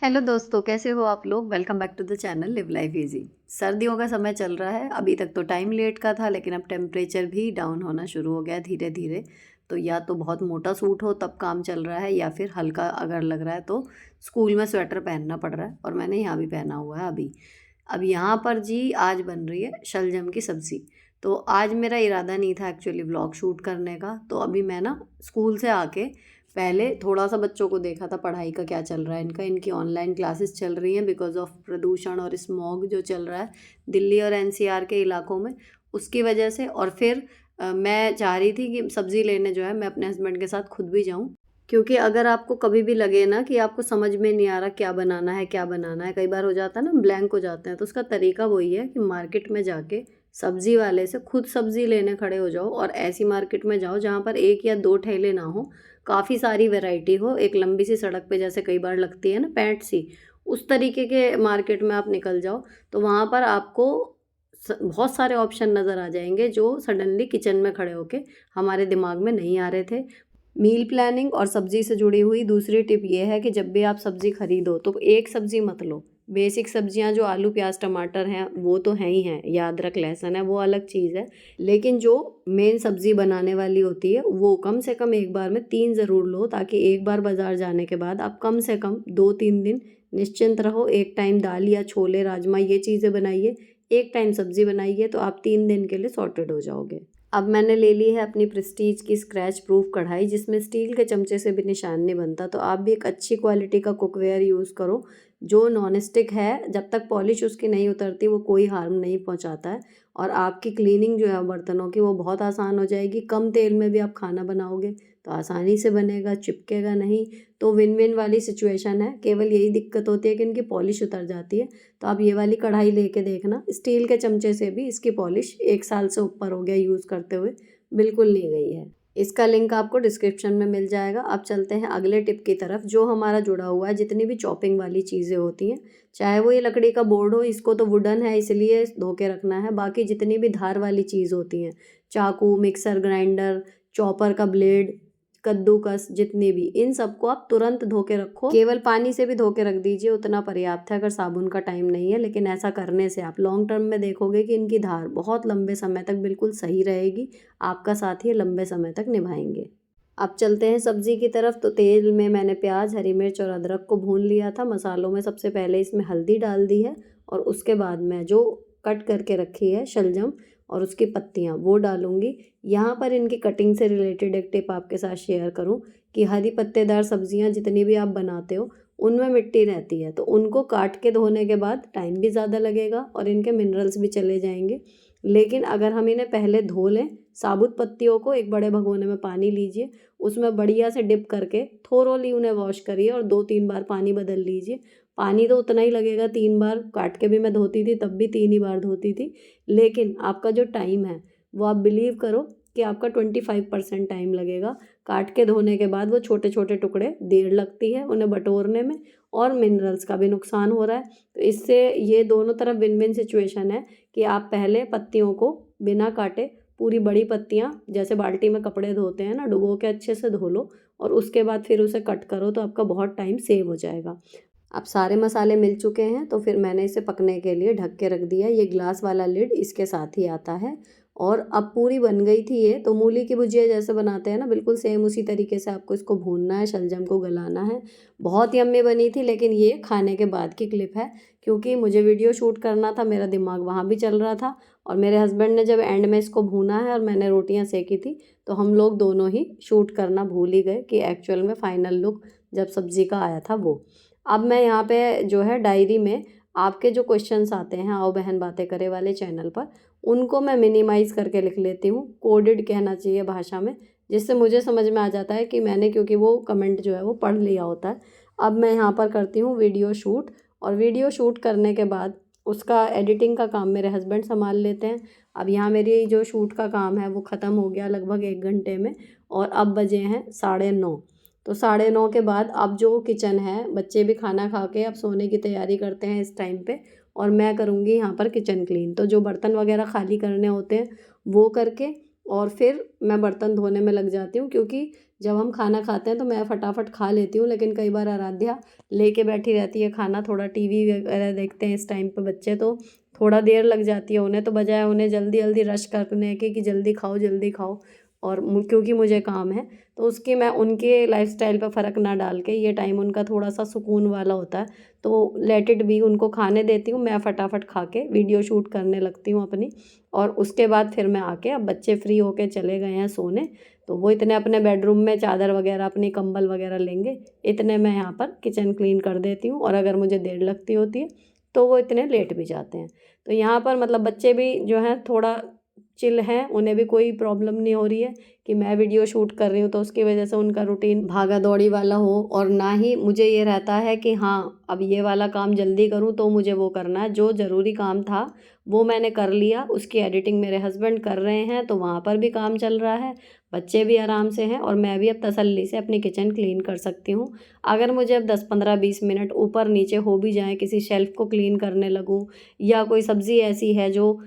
Hello दोस्तों, कैसे हो आप लोग। Welcome back to the channel live life easy. सर्दियों का समय चल रहा है। अभी तक तो टाइम लेट का था, लेकिन अब टेम्परेचर भी डाउन होना शुरू हो गया धीरे धीरे। तो या तो बहुत मोटा सूट हो तब काम चल रहा है, या फिर हल्का अगर लग रहा है तो स्कूल में स्वेटर पहनना पड़ रहा है। और मैंने यहाँ भी पहना हुआ है अभी। अब यहाँ पर जी आज बन रही है शलजम की सब्ज़ी। तो आज मेरा इरादा नहीं था एक्चुअली व्लॉग शूट करने का। तो अभी मैं ना स्कूल से आके पहले थोड़ा सा बच्चों को देखा था, पढ़ाई का क्या चल रहा है इनका। इनकी ऑनलाइन क्लासेस चल रही हैं बिकॉज ऑफ प्रदूषण और स्मॉग जो चल रहा है दिल्ली और एनसीआर के इलाकों में, उसकी वजह से। और फिर मैं चाह रही थी कि सब्ज़ी लेने जो है मैं अपने हस्बैंड के साथ खुद भी जाऊं। क्योंकि अगर आपको कभी भी लगे ना कि आपको समझ में नहीं आ रहा क्या बनाना है क्या बनाना है, कई बार हो जाता है ना, ब्लैंक हो जाते हैं, तो उसका तरीका वही है कि मार्केट में जाके सब्ज़ी वाले से खुद सब्ज़ी लेने खड़े हो जाओ। और ऐसी मार्केट में जाओ जहाँ पर एक या दो ठेले ना हो, काफ़ी सारी वैरायटी हो, एक लंबी सी सड़क पे जैसे कई बार लगती है ना पैंट सी, उस तरीके के मार्केट में आप निकल जाओ। तो वहाँ पर आपको बहुत सारे ऑप्शन नज़र आ जाएंगे जो सडनली किचन में खड़े होके हमारे दिमाग में नहीं आ रहे थे। मील प्लानिंग और सब्ज़ी से जुड़ी हुई दूसरी टिप ये है कि जब भी आप सब्ज़ी खरीदो तो एक सब्ज़ी मत लो। बेसिक सब्जियां जो आलू प्याज टमाटर हैं वो तो हैं ही हैं, या अदरक लहसुन है वो अलग चीज़ है। लेकिन जो मेन सब्ज़ी बनाने वाली होती है वो कम से कम एक बार में 3 ज़रूर लो, ताकि एक बार बाज़ार जाने के बाद आप कम से कम 2-3 दिन निश्चिंत रहो। एक टाइम दाल या छोले राजमा ये चीज़ें बनाइए, एक टाइम सब्ज़ी बनाइए, तो आप 3 दिन के लिए सॉर्टेड हो जाओगे। अब मैंने ले ली है अपनी प्रेस्टीज की स्क्रैच प्रूफ कढ़ाई, जिसमें स्टील के चमचे से भी निशान नहीं बनता। तो आप भी एक अच्छी क्वालिटी का कुकवेयर यूज़ करो जो नॉन स्टिक है। जब तक पॉलिश उसकी नहीं उतरती वो कोई हार्म नहीं पहुंचाता है। और आपकी क्लीनिंग जो है बर्तनों की वो बहुत आसान हो जाएगी। कम तेल में भी आप खाना बनाओगे तो आसानी से बनेगा, चिपकेगा नहीं। तो विन विन वाली सिचुएशन है। केवल यही दिक्कत होती है कि इनकी पॉलिश उतर जाती है। तो आप ये वाली कढ़ाई लेके देखना, स्टील के चमचे से भी इसकी पॉलिश 1 साल से ऊपर हो गया यूज़ करते हुए, बिल्कुल नहीं गई है। इसका लिंक आपको डिस्क्रिप्शन में मिल जाएगा। अब चलते हैं अगले टिप की तरफ जो हमारा जुड़ा हुआ है जितनी भी चॉपिंग वाली चीज़ें होती हैं, चाहे वो ये लकड़ी का बोर्ड हो, इसको तो वुडन है इसलिए धो के रखना है। बाकी जितनी भी धार वाली चीज़ होती हैं, चाकू, मिक्सर ग्राइंडर, चॉपर का ब्लेड, कद्दूकस, जितनी भी, इन सबको आप तुरंत धो के रखो। केवल पानी से भी धो के रख दीजिए, उतना पर्याप्त है अगर साबुन का टाइम नहीं है। लेकिन ऐसा करने से आप लॉन्ग टर्म में देखोगे कि इनकी धार बहुत लंबे समय तक बिल्कुल सही रहेगी, आपका साथ ये लंबे समय तक निभाएंगे। अब चलते हैं सब्जी की तरफ। तो तेल में मैंने प्याज, हरी मिर्च और अदरक को भून लिया था। मसालों में सबसे पहले इसमें हल्दी डाल दी है, और उसके बाद मैं जो कट करके रखी है शलजम और उसकी पत्तियां वो डालूंगी। यहाँ पर इनकी कटिंग से रिलेटेड एक टिप आपके साथ शेयर करूँ कि हरी पत्तेदार सब्जियां जितनी भी आप बनाते हो उनमें मिट्टी रहती है, तो उनको काट के धोने के बाद टाइम भी ज़्यादा लगेगा और इनके मिनरल्स भी चले जाएंगे। लेकिन अगर हम इन्हें पहले धो लें, साबुत पत्तियों को एक बड़े भगोने में पानी लीजिए, उसमें बढ़िया से डिप करके थोरोली उन्हें वॉश करिए और 2-3 बार पानी बदल लीजिए। पानी तो उतना ही लगेगा, 3 बार काट के भी मैं धोती थी तब भी 3 ही बार धोती थी। लेकिन आपका जो टाइम है वो आप बिलीव करो कि आपका 25% टाइम लगेगा। काट के धोने के बाद वो छोटे छोटे टुकड़े देर लगती है उन्हें बटोरने में, और मिनरल्स का भी नुकसान हो रहा है। तो इससे ये दोनों तरफ विन विन सिचुएशन है कि आप पहले पत्तियों को बिना काटे, पूरी बड़ी पत्तियां जैसे बाल्टी में कपड़े धोते हैं ना, डुबो के अच्छे से धो लो और उसके बाद फिर उसे कट करो, तो आपका बहुत टाइम सेव हो जाएगा। अब सारे मसाले मिल चुके हैं तो फिर मैंने इसे पकने के लिए ढक के रख दिया। ये ग्लास वाला लिड इसके साथ ही आता है। और अब पूरी बन गई थी ये। तो मूली की भुजिया जैसे बनाते हैं ना, बिल्कुल सेम उसी तरीके से आपको इसको भूनना है, शलजम को गलाना है। बहुत यम्मी बनी थी। लेकिन ये खाने के बाद की क्लिप है, क्योंकि मुझे वीडियो शूट करना था, मेरा दिमाग वहाँ भी चल रहा था। और मेरे हस्बैंड ने जब एंड में इसको भूना है और मैंने रोटियाँ सेकी थी, तो हम लोग दोनों ही शूट करना भूल ही गए कि एक्चुअल में फ़ाइनल लुक जब सब्ज़ी का आया था वो। अब मैं यहाँ पे जो है डायरी में आपके जो क्वेश्चंस आते हैं आओ बहन बातें करे वाले चैनल पर, उनको मैं मिनिमाइज़ करके लिख लेती हूँ, कोडेड कहना चाहिए भाषा में, जिससे मुझे समझ में आ जाता है कि मैंने, क्योंकि वो कमेंट जो है वो पढ़ लिया होता है। अब मैं यहाँ पर करती हूँ वीडियो शूट, और वीडियो शूट करने के बाद उसका एडिटिंग का काम मेरे हस्बैंड संभाल लेते हैं। अब यहाँ मेरी जो शूट का काम है वो ख़त्म हो गया लगभग 1 घंटे में, और अब बजे हैं 9:30। तो 9:30 के बाद अब जो किचन है, बच्चे भी खाना खा के अब सोने की तैयारी करते हैं इस टाइम पे, और मैं करूँगी यहाँ पर किचन क्लीन। तो जो बर्तन वगैरह खाली करने होते हैं वो करके, और फिर मैं बर्तन धोने में लग जाती हूँ, क्योंकि जब हम खाना खाते हैं तो मैं फटाफट खा लेती हूँ, लेकिन कई बार आराध्या लेके बैठी रहती है खाना, थोड़ा टीवी वगैरह देखते हैं इस टाइम पे बच्चे, तो थोड़ा देर लग जाती है उन्हें, तो बजाय उन्हें जल्दी जल्दी रश करने के कि जल्दी खाओ और क्योंकि मुझे काम है, तो उसकी मैं उनके लाइफस्टाइल पर फ़र्क ना डाल के, ये टाइम उनका थोड़ा सा सुकून वाला होता है तो लेट इट बी, उनको खाने देती हूँ, मैं फटाफट खा के वीडियो शूट करने लगती हूँ अपनी। और उसके बाद फिर मैं आके, अब बच्चे फ्री होके चले गए हैं सोने, तो वो इतने अपने बेडरूम में चादर वगैरह अपनी कंबल वगैरह लेंगे, इतने मैं यहाँ पर किचन क्लीन कर देती हूँ। और अगर मुझे देर लगती होती है तो वो इतने लेट भी जाते हैं। तो यहाँ पर मतलब बच्चे भी जो हैं थोड़ा चिल हैं, उन्हें भी कोई प्रॉब्लम नहीं हो रही है कि मैं वीडियो शूट कर रही हूँ तो उसकी वजह से उनका रूटीन भागा दौड़ी वाला हो, और ना ही मुझे ये रहता है कि हाँ अब ये वाला काम जल्दी करूँ तो मुझे वो करना है। जो ज़रूरी काम था वो मैंने कर लिया, उसकी एडिटिंग मेरे हस्बैंड कर रहे हैं तो वहाँ पर भी काम चल रहा है, बच्चे भी आराम से हैं और मैं भी अब तसल्ली से अपनी किचन क्लीन कर सकती हूँ। अगर मुझे अब 10-15-20 मिनट ऊपर नीचे हो भी जाएँ, किसी शेल्फ़ को क्लीन करने लगूँ या कोई सब्ज़ी ऐसी है जो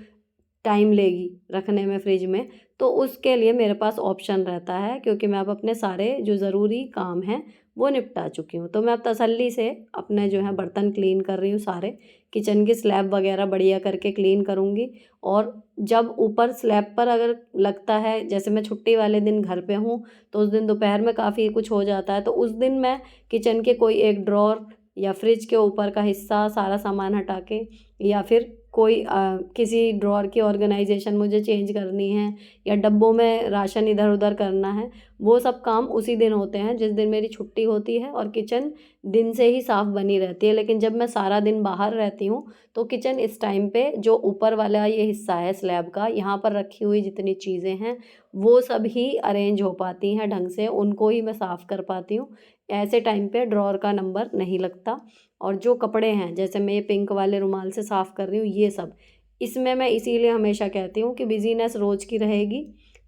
टाइम लेगी रखने में फ्रिज में, तो उसके लिए मेरे पास ऑप्शन रहता है, क्योंकि मैं अब अपने सारे जो ज़रूरी काम हैं वो निपटा चुकी हूँ। तो मैं अब तसल्ली से अपने जो है बर्तन क्लीन कर रही हूँ सारे, किचन की स्लैब वगैरह बढ़िया करके क्लीन करूँगी। और जब ऊपर स्लैब पर अगर लगता है, जैसे मैं छुट्टी वाले दिन घर पे हूँ तो उस दिन दोपहर में काफ़ी कुछ हो जाता है, तो उस दिन मैं किचन के कोई एक ड्रॉर या फ्रिज के ऊपर का हिस्सा सारा सामान हटा के, या फिर कोई किसी ड्रॉर की ऑर्गेनाइजेशन मुझे चेंज करनी है या डब्बों में राशन इधर उधर करना है, वो सब काम उसी दिन होते हैं जिस दिन मेरी छुट्टी होती है, और किचन दिन से ही साफ़ बनी रहती है। लेकिन जब मैं सारा दिन बाहर रहती हूँ तो किचन इस टाइम पे जो ऊपर वाला ये हिस्सा है स्लैब का, यहाँ पर रखी हुई जितनी चीज़ें हैं वो सब ही अरेंज हो पाती हैं ढंग से, उनको ही मैं साफ़ कर पाती हूँ। ऐसे टाइम पे ड्रॉर का नंबर नहीं लगता। और जो कपड़े हैं, जैसे मैं ये पिंक वाले रुमाल से साफ़ कर रही हूँ ये सब, इसमें मैं इसीलिए हमेशा कहती हूँ कि बिज़ीनेस रोज़ की रहेगी,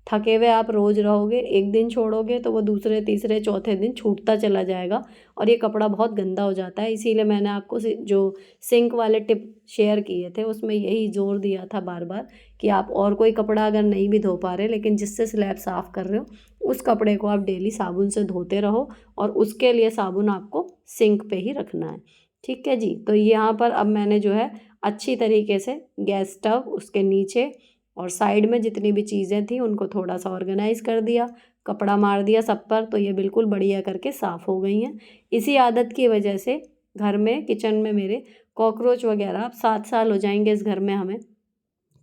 थके हुए आप रोज़ रहोगे, एक दिन छोड़ोगे तो वो दूसरे तीसरे चौथे दिन छूटता चला जाएगा और ये कपड़ा बहुत गंदा हो जाता है। इसीलिए मैंने आपको जो सिंक वाले टिप शेयर किए थे उसमें यही ज़ोर दिया था बार बार कि आप और कोई कपड़ा अगर नहीं भी धो पा रहे, लेकिन जिससे स्लैब साफ़ कर रहे हो, उस कपड़े को आप डेली साबुन से धोते रहो, और उसके लिए साबुन आपको सिंक पे ही रखना है। ठीक है जी। तो यहाँ पर अब मैंने जो है अच्छी तरीके से गैस स्टव, उसके नीचे और साइड में जितनी भी चीज़ें थी उनको थोड़ा सा ऑर्गेनाइज़ कर दिया, कपड़ा मार दिया सब पर, तो ये बिल्कुल बढ़िया करके साफ़ हो गई हैं। इसी आदत की वजह से घर में, किचन में मेरे कॉकरोच वगैरह, अब 7 साल हो जाएंगे इस घर में हमें,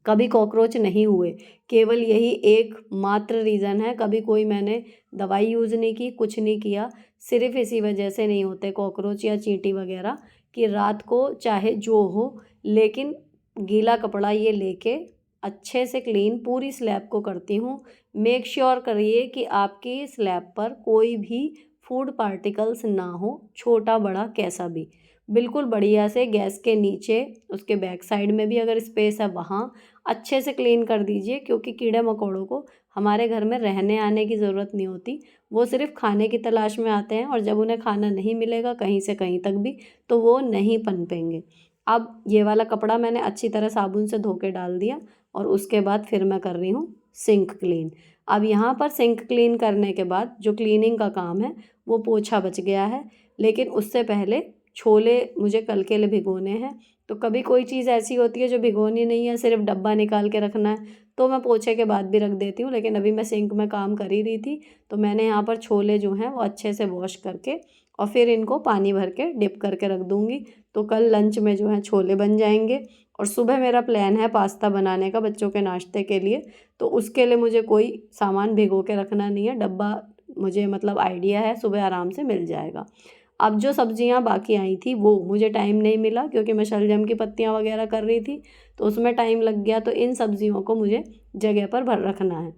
कभी कॉकरोच नहीं हुए। केवल यही एकमात्र रीज़न है, कभी कोई मैंने दवाई यूज़ नहीं की, कुछ नहीं किया, सिर्फ़ इसी वजह से नहीं होते कॉकरोच या चींटी वगैरह कि रात को चाहे जो हो, लेकिन गीला कपड़ा ये लेके अच्छे से क्लीन पूरी स्लैब को करती हूँ। मेक श्योर करिए कि आपकी स्लैब पर कोई भी फूड पार्टिकल्स ना हो, छोटा बड़ा कैसा भी। बिल्कुल बढ़िया से गैस के नीचे, उसके बैक साइड में भी अगर स्पेस है वहाँ अच्छे से क्लीन कर दीजिए, क्योंकि कीड़े मकोड़ों को हमारे घर में रहने आने की ज़रूरत नहीं होती, वो सिर्फ़ खाने की तलाश में आते हैं, और जब उन्हें खाना नहीं मिलेगा कहीं से कहीं तक भी, तो वो नहीं पनपेंगे। अब ये वाला कपड़ा मैंने अच्छी तरह साबुन से धो के डाल दिया, और उसके बाद फिर मैं कर रही हूँ सिंक क्लीन। अब यहाँ पर सिंक क्लीन करने के बाद जो क्लीनिंग का काम है वो पोछा बच गया है, लेकिन उससे पहले छोले मुझे कल के लिए भिगोने हैं। तो कभी कोई चीज़ ऐसी होती है जो भिगोनी नहीं है, सिर्फ डब्बा निकाल के रखना है, तो मैं पोछे के बाद भी रख देती हूँ। लेकिन अभी मैं सिंक में काम कर ही रही थी, तो मैंने यहाँ पर छोले जो हैं वो अच्छे से वॉश करके और फिर इनको पानी भर के डिप करके रख दूँगी। तो कल लंच में जो है छोले बन जाएंगे। और सुबह मेरा प्लान है पास्ता बनाने का बच्चों के नाश्ते के लिए, तो उसके लिए मुझे कोई सामान भिगो के रखना नहीं है, डब्बा मुझे मतलब आइडिया है सुबह आराम से मिल जाएगा। अब जो सब्जियां बाकी आई थी वो मुझे टाइम नहीं मिला, क्योंकि मैं शलजम की पत्तियां वगैरह कर रही थी, तो उसमें टाइम लग गया। तो इन सब्जियों को मुझे जगह पर भर रखना है।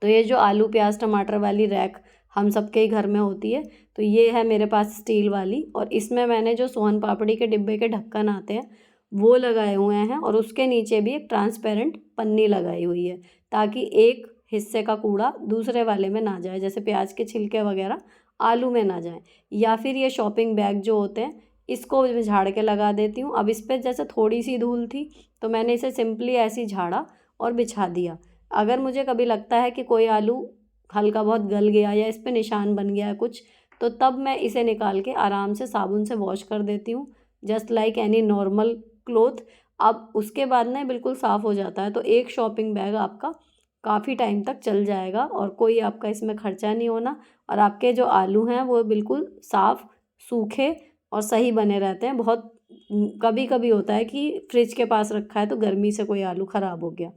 तो ये जो आलू प्याज टमाटर वाली रैक हम सबके ही घर में होती है, तो ये है मेरे पास स्टील वाली, और इसमें मैंने जो सोन पापड़ी के डिब्बे के ढक्कन आते हैं वो लगाए हुए हैं, और उसके नीचे भी एक ट्रांसपेरेंट पन्नी लगाई हुई है, ताकि एक हिस्से का कूड़ा दूसरे वाले में ना जाए, जैसे प्याज के छिलके वगैरह आलू में ना जाए। या फिर ये शॉपिंग बैग जो होते हैं इसको मैं झाड़ के लगा देती हूँ। अब इस पर जैसे थोड़ी सी धूल थी तो मैंने इसे सिंपली ऐसे ही झाड़ा और बिछा दिया। अगर मुझे कभी लगता है कि कोई आलू हल्का बहुत गल गया या इस पे निशान बन गया है कुछ, तो तब मैं इसे निकाल के आराम से साबुन से वॉश कर देती हूँ, just like any normal cloth. अब उसके बाद ना बिल्कुल साफ़ हो जाता है। तो एक शॉपिंग बैग आपका काफ़ी टाइम तक चल जाएगा और कोई आपका इसमें खर्चा नहीं होना, और आपके जो आलू हैं वो बिल्कुल साफ़, सूखे और सही बने रहते हैं। बहुत कभी कभी होता है कि फ्रिज के पास रखा है तो गर्मी से कोई आलू ख़राब हो गया।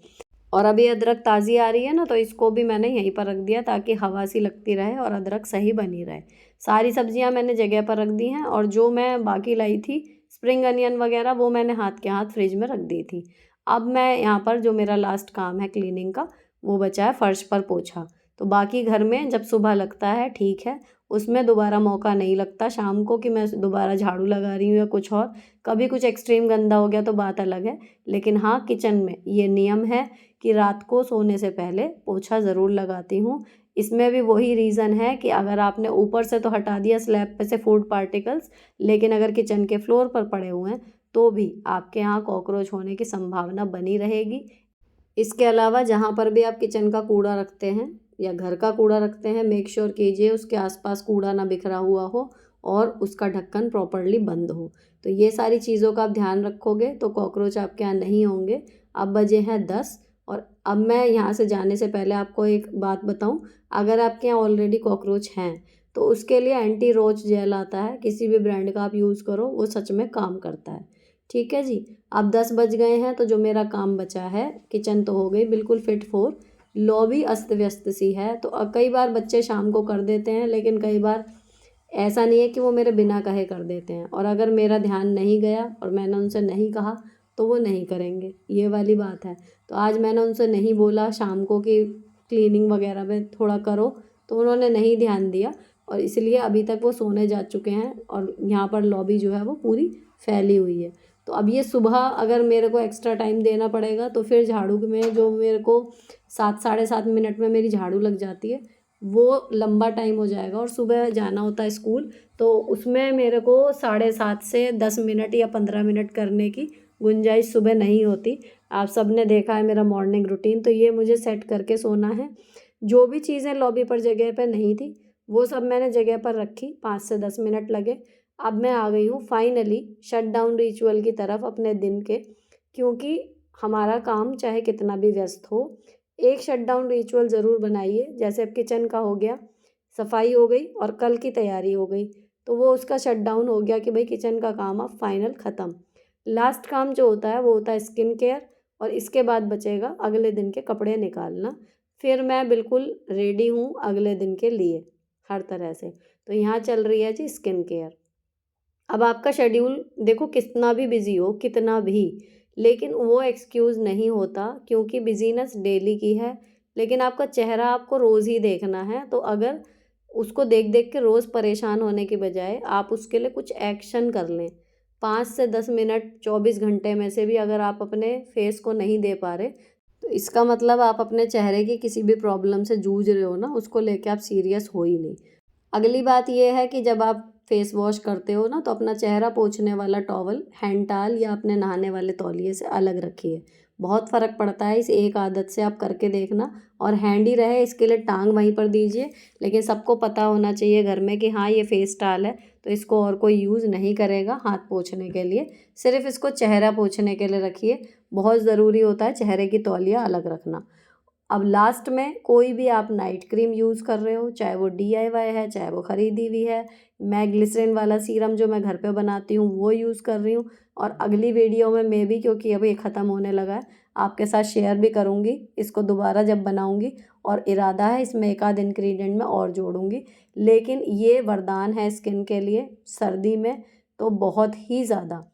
और अभी अदरक ताज़ी आ रही है ना, तो इसको भी मैंने यहीं पर रख दिया ताकि हवा सी लगती रहे और अदरक सही बनी रहे। सारी सब्जियां मैंने जगह पर रख दी हैं, और जो मैं बाकी लाई थी स्प्रिंग अनियन वगैरह वो मैंने हाथ के हाथ फ्रिज में रख दी थी। अब मैं यहाँ पर जो मेरा लास्ट काम है क्लीनिंग का, वो बचा है फर्श पर पोछा। तो बाकी घर में जब सुबह लगता है ठीक है, उसमें दोबारा मौका नहीं लगता शाम को कि मैं दोबारा झाड़ू लगा रही हूँ या कुछ और। कभी कुछ एक्सट्रीम गंदा हो गया तो बात अलग है, लेकिन हाँ किचन में ये नियम है कि रात को सोने से पहले पोछा ज़रूर लगाती हूँ। इसमें भी वही रीज़न है कि अगर आपने ऊपर से तो हटा दिया स्लैब पे से फूड पार्टिकल्स, लेकिन अगर किचन के फ्लोर पर पड़े हुए हैं तो भी आपके यहाँ कॉकरोच होने की संभावना बनी रहेगी। इसके अलावा जहाँ पर भी आप किचन का कूड़ा रखते हैं या घर का कूड़ा रखते हैं, मेक श्योर कीजिए उसके आसपास कूड़ा ना बिखरा हुआ हो और उसका ढक्कन प्रॉपरली बंद हो। तो ये सारी चीज़ों का आप ध्यान रखोगे तो कॉकरोच आपके यहाँ नहीं होंगे। अब बजे हैं 10, और अब मैं यहाँ से जाने से पहले आपको एक बात बताऊँ, अगर आपके यहाँ ऑलरेडी कॉकरोच हैं तो उसके लिए एंटी रोच जेल आता है, किसी भी ब्रांड का आप यूज़ करो, वो सच में काम करता है। ठीक है जी। अब 10 बज गए हैं, तो जो मेरा काम बचा है, किचन तो हो गई बिल्कुल फिट फोर, लॉबी अस्त व्यस्त सी है। तो कई बार बच्चे शाम को कर देते हैं, लेकिन कई बार ऐसा नहीं है कि वो मेरे बिना कहे कर देते हैं, और अगर मेरा ध्यान नहीं गया और मैंने उनसे नहीं कहा तो वो नहीं करेंगे, ये वाली बात है। तो आज मैंने उनसे नहीं बोला शाम को कि क्लीनिंग वगैरह में थोड़ा करो, तो उन्होंने नहीं ध्यान दिया, और इसलिए अभी तक वो सोने जा चुके हैं और यहाँ पर लॉबी जो है वो पूरी फैली हुई है। तो अब ये सुबह अगर मेरे को एक्स्ट्रा टाइम देना पड़ेगा तो फिर झाड़ू में जो मेरे को 7 साढ़े 7 मिनट में मेरी झाड़ू लग जाती है, वो लंबा टाइम हो जाएगा। और सुबह जाना होता है स्कूल, तो उसमें मेरे को 7:30 से 10 मिनट या 15 मिनट करने की गुंजाइश सुबह नहीं होती। आप सब ने देखा है मेरा मॉर्निंग रूटीन, तो ये मुझे सेट करके सोना है। जो भी चीज़ें लॉबी पर जगह पर नहीं थी वो सब मैंने जगह पर रखी, 5 से 10 मिनट लगे। अब मैं आ गई हूँ फाइनली शट डाउन रिचुअल की तरफ अपने दिन के, क्योंकि हमारा काम चाहे कितना भी व्यस्त हो, एक शट डाउन रिचुअल ज़रूर बनाइए। जैसे अब किचन का हो गया, सफाई हो गई और कल की तैयारी हो गई, तो वो उसका शट डाउन हो गया कि भाई किचन का काम अब फाइनल ख़त्म। लास्ट काम जो होता है वो होता है स्किन केयर, और इसके बाद बचेगा अगले दिन के कपड़े निकालना। फिर मैं बिल्कुल रेडी हूँ अगले दिन के लिए हर तरह से। तो यहाँ चल रही है जी स्किन केयर। अब आपका शेड्यूल देखो कितना भी बिजी हो, कितना भी, लेकिन वो एक्सक्यूज़ नहीं होता, क्योंकि बिजीनेस डेली की है। लेकिन आपका चेहरा आपको रोज़ ही देखना है, तो अगर उसको देख देख के रोज़ परेशान होने के बजाय आप उसके लिए कुछ एक्शन कर लें। 5 से 10 मिनट 24 घंटे में से भी अगर आप अपने फेस को नहीं दे पा रहे, तो इसका मतलब आप अपने चेहरे की किसी भी प्रॉब्लम से जूझ रहे हो ना, उसको लेके आप सीरियस हो ही नहीं। अगली बात ये है कि जब आप फेस वॉश करते हो ना, तो अपना चेहरा पोंछने वाला टॉवल हैंड टाल या अपने नहाने वाले तौलिए से अलग रखिए। बहुत फ़र्क पड़ता है, इस एक आदत से आप करके देखना। और हैंड ही रहे इसके लिए टांग वहीं पर दीजिए, लेकिन सबको पता होना चाहिए घर में कि हाँ ये फेस टाल है, तो इसको और कोई यूज़ नहीं करेगा हाथ पोंछने के लिए, सिर्फ इसको चेहरा पोंछने के लिए रखिए। बहुत ज़रूरी होता है चेहरे की तौलिया अलग रखना। अब लास्ट में कोई भी आप नाइट क्रीम यूज़ कर रहे हो, चाहे वो डीआईवाई है चाहे वो ख़रीदी हुई है, मैं ग्लिसरीन वाला सीरम जो मैं घर पे बनाती हूँ वो यूज़ कर रही हूँ। और अगली वीडियो में मैं भी, क्योंकि अब ये ख़त्म होने लगा है, आपके साथ शेयर भी करूँगी इसको दोबारा जब बनाऊँगी, और इरादा है इसमें एक आध इंग्रेडिएंट मैं और जोड़ूँगी। लेकिन ये वरदान है स्किन के लिए सर्दी में, तो बहुत ही ज़्यादा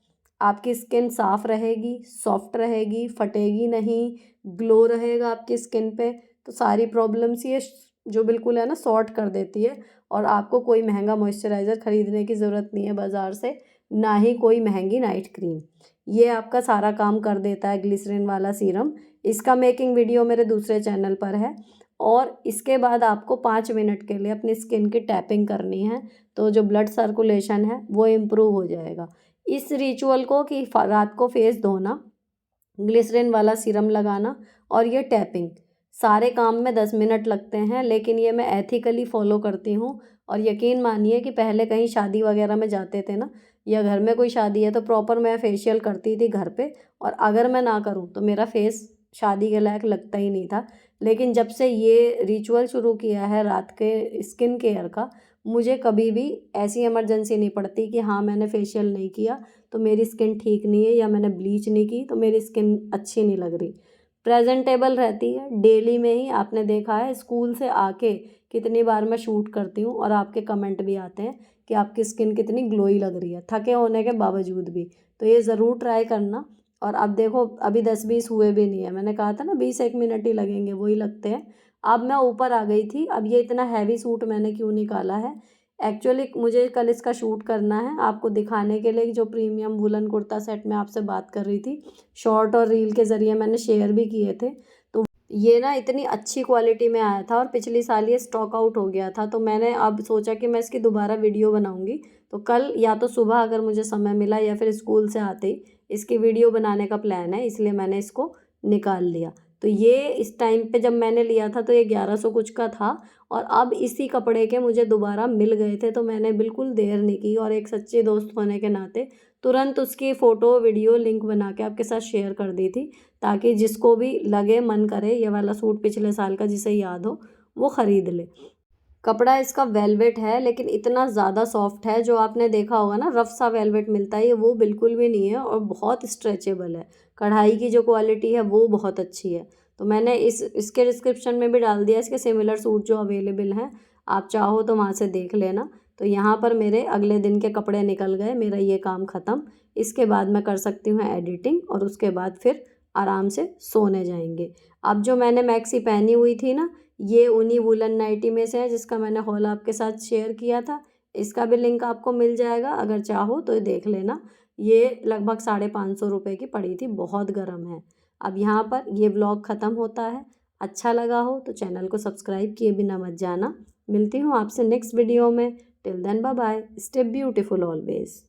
आपकी स्किन साफ़ रहेगी, सॉफ्ट रहेगी, फटेगी नहीं, ग्लो रहेगा आपकी स्किन पे। तो सारी प्रॉब्लम्स ये जो बिल्कुल है ना सॉर्ट कर देती है। और आपको कोई महंगा मॉइस्चराइज़र ख़रीदने की ज़रूरत नहीं है बाज़ार से, ना ही कोई महंगी नाइट क्रीम। ये आपका सारा काम कर देता है ग्लिसरीन वाला सीरम। इसका मेकिंग वीडियो मेरे दूसरे चैनल पर है। और इसके बाद आपको 5 मिनट के लिए अपनी स्किन की टैपिंग करनी है, तो जो ब्लड सर्कुलेशन है वो इम्प्रूव हो जाएगा। इस रिचुअल को कि रात को फेस धोना, ग्लिसरीन वाला सीरम लगाना और ये टैपिंग, सारे काम में 10 मिनट लगते हैं, लेकिन ये मैं एथिकली फ़ॉलो करती हूँ। और यकीन मानिए कि पहले कहीं शादी वगैरह में जाते थे ना, या घर में कोई शादी है तो प्रॉपर मैं फेशियल करती थी घर पे, और अगर मैं ना करूँ तो मेरा फेस शादी के लायक लगता ही नहीं था। लेकिन जब से ये रिचुअल शुरू किया है रात के स्किन केयर का, मुझे कभी भी ऐसी इमरजेंसी नहीं पड़ती कि हाँ मैंने फेशियल नहीं किया तो मेरी स्किन ठीक नहीं है, या मैंने ब्लीच नहीं की तो मेरी स्किन अच्छी नहीं लग रही। प्रेजेंटेबल रहती है। डेली में ही आपने देखा है स्कूल से आके कितनी बार मैं शूट करती हूँ और आपके कमेंट भी आते हैं कि आपकी स्किन कितनी ग्लोई लग रही है थके होने के बावजूद भी। तो ये ज़रूर ट्राई करना। और अब देखो अभी 10-20 हुए भी नहीं है, मैंने कहा था ना 20-1 मिनट ही लगेंगे, वही लगते हैं। अब मैं ऊपर आ गई थी। अब ये इतना हैवी सूट मैंने क्यों निकाला है, एक्चुअली मुझे कल इसका शूट करना है आपको दिखाने के लिए, जो प्रीमियम वुलन कुर्ता सेट मैं आपसे बात कर रही थी, शॉर्ट और रील के ज़रिए मैंने शेयर भी किए थे। तो ये ना इतनी अच्छी क्वालिटी में आया था और पिछली साल ये स्टॉक आउट हो गया था, तो मैंने अब सोचा कि मैं इसकी दोबारा वीडियो बनाऊंगी। तो कल या तो सुबह अगर मुझे समय मिला या फिर स्कूल से आते ही इसकी वीडियो बनाने का प्लान है, इसलिए मैंने इसको निकाल लिया। तो ये इस टाइम पे जब मैंने लिया था तो ये 1100 कुछ का था, और अब इसी कपड़े के मुझे दोबारा मिल गए थे, तो मैंने बिल्कुल देर नहीं की और एक सच्चे दोस्त होने के नाते तुरंत उसकी फ़ोटो वीडियो लिंक बना के आपके साथ शेयर कर दी थी, ताकि जिसको भी लगे मन करे ये वाला सूट पिछले साल का जिसे याद हो वो ख़रीद ले। कपड़ा इसका वेलवेट है, लेकिन इतना ज़्यादा सॉफ्ट है, जो आपने देखा होगा ना रफ सा वेलवेट मिलता है, ये वो बिल्कुल भी नहीं है और बहुत स्ट्रेचेबल है। कढ़ाई की जो क्वालिटी है वो बहुत अच्छी है। तो मैंने इसके डिस्क्रिप्शन में भी डाल दिया इसके सिमिलर सूट जो अवेलेबल हैं, आप चाहो तो वहाँ से देख लेना। तो यहाँ पर मेरे अगले दिन के कपड़े निकल गए, मेरा ये काम ख़त्म। इसके बाद मैं कर सकती हूँ एडिटिंग और उसके बाद फिर आराम से सोने जाएंगे। अब जो मैंने मैक्सी पहनी हुई थी ना, ये उन्हीं वुलन नाइटी में से है जिसका मैंने हॉल आपके साथ शेयर किया था। इसका भी लिंक आपको मिल जाएगा, अगर चाहो तो देख लेना। ये लगभग 550 रुपये की पड़ी थी, बहुत गर्म है। अब यहाँ पर ये व्लॉग ख़त्म होता है। अच्छा लगा हो तो चैनल को सब्सक्राइब किए बिना मत जाना। मिलती हूँ आपसे नेक्स्ट वीडियो में। Till then bye bye, stay beautiful always.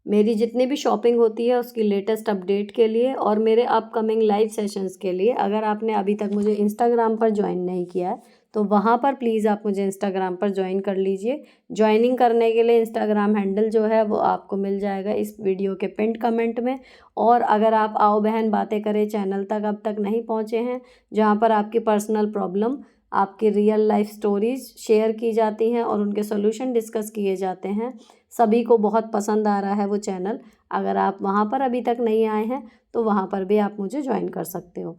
मेरी जितनी भी शॉपिंग होती है उसकी लेटेस्ट अपडेट के लिए और मेरे अपकमिंग लाइव सेशंस के लिए, अगर आपने अभी तक मुझे इंस्टाग्राम पर ज्वाइन नहीं किया है तो वहाँ पर प्लीज़ आप मुझे इंस्टाग्राम पर ज्वाइन कर लीजिए। ज्वाइनिंग करने के लिए इंस्टाग्राम हैंडल जो है वो आपको मिल जाएगा इस वीडियो के पिंड कमेंट में। और अगर आप आओ बहन बातें करें चैनल तक अब तक नहीं पहुँचे हैं, जहाँ पर आपकी पर्सनल प्रॉब्लम, आपकी रियल लाइफ स्टोरीज़ शेयर की जाती हैं और उनके सोल्यूशन डिस्कस किए जाते हैं, सभी को बहुत पसंद आ रहा है वो चैनल। अगर आप वहाँ पर अभी तक नहीं आए हैं तो वहाँ पर भी आप मुझे ज्वाइन कर सकते हो।